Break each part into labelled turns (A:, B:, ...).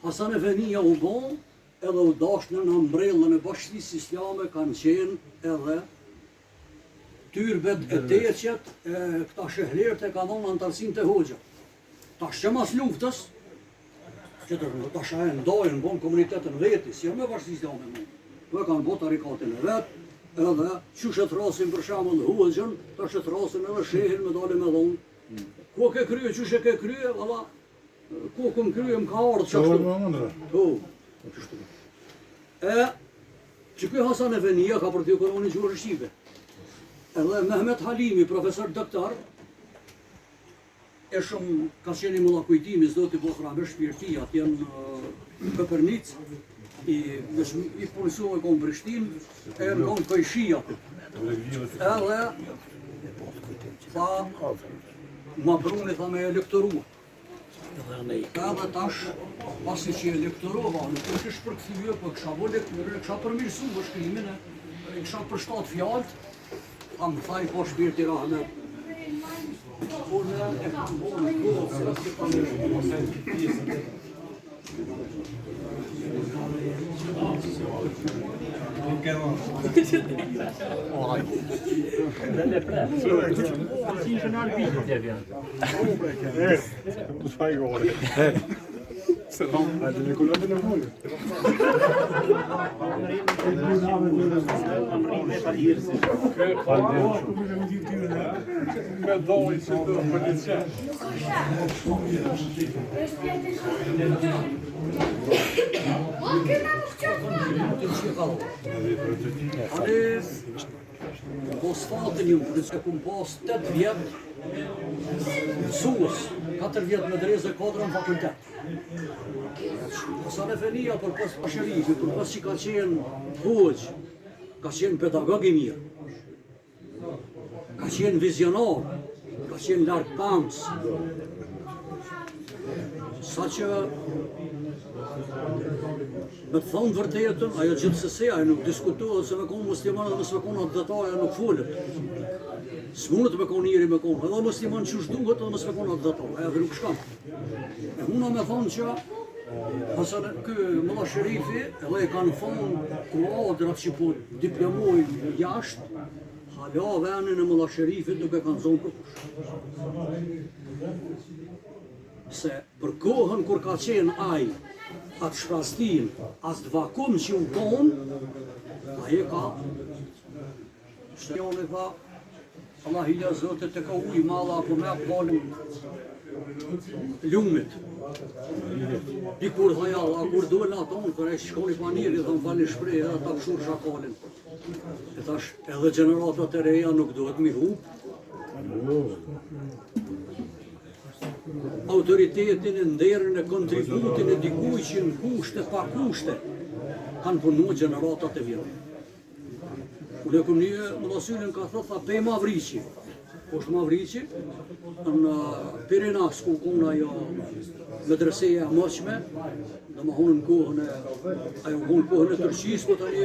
A: Hasan Efendia u bon, edhe u dashnë në mbrellën e Bashkisë Islame kanë qenë edhe tyrbet e teqet, këta shehlerët e ka dhonë antarësin të hoxha. Tash që mas luftës, që tash e ndojnë, bon komunitetën vetis, jo me Bashkisë Islame më. Dhe kanë bo tarikatin e vetë, edhe që shëtrasin për shamë në hoxhën, ta shëtrasin edhe shehin me dale me dhonë. Ko ke krye, që shë ke krye, valla, ko këm krye më ka ardhë që ashtu. Që kjo Hasan Efendia ka për t'ju këroni gjurë Shqipe. Edhe Mehmet Halimi, profesor doktor, e shumë ka qeni më la kujtimi, zdo t'i bohra me shpirti, atë janë Këpërnic, i polisohë e konë Prishtin, e në konë Kajshia. Edhe, tha, ma bruni, tha me elektorua. Edhe tash, pasi që elektorova, nuk është shpërkthye, po kësha përmirësu më shkrimin, kësha për 7 fjallët, ta më thaj po shpirti Rahmet. Unë e kam bonë në kohë, se nësë të mirë. Posfatin ju, përse kum pas 8 vjetë mësues, 4 vjetë me dreze, 4 në fakultet. Hasan Efendia për pas pasherifi, për pas që ka qenë hoxh, ka qenë pedagog i mirë, ka qenë vizionar, ka qenë lartë pams, sa që me të thonë vërtetën, ajo gjithsesi, ajo nuk diskutohet se me konë musliman dhe mësë me konë atë dëtaj, ajo nuk folët. Së mundët me konë njëri me konë, edhe musliman që shduhet edhe mësë me konë atë dëtaj, ajo dhe nuk shkam. E muna me thonë që Hasan Mëlla Sherifi, edhe e kanë thonë kuadrat që po diplomoj jashtë, hala venin e Mëlla Sherifit nuk e kanë zonë për kush. Se për kohën kur ka qenë aj, atë shprastin, as të vakum që u konë, aje ka, shtëjone tha, Allah hilja zëtet të ka ujë mala apo me apalin lumit. Dikur tha jalla, kur duhet aton, kër e shkoni paniri, dhe më falin shprej, edhe ta pëshur shakalin. E thash, edhe generatat e reja nuk duhet mi hup. Autoritetin e nderën e kontributin e dikuj që në kushte, pa kushte, kanë punu generatat e vjetë. Unë e këm një mëllasullin ka thëtë, pej Mavriqi. Poshtë Mavriqi, në Pirinas, ku kuna jo medreseja mëqme, dhe më hunë në kohën e, ajo hunë kohën e Tërqis, po tani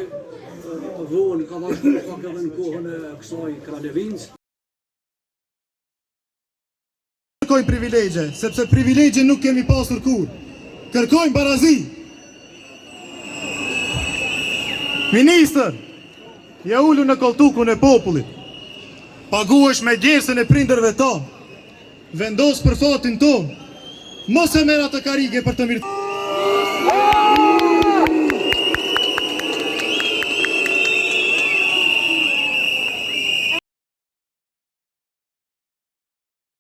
A: vënë ka vazhdu pak edhe në kohën e kësaj Kralevinës.
B: Kërkojnë privilegje, sepse privilegje nuk kemi pasur kur. Kërkojnë barazi. Ministër, ja ullu në koltukun e popullit. Paguesh me gjersën e prindërve ta. Vendos për fatin ton. Mos e merr atë karige për të mirë.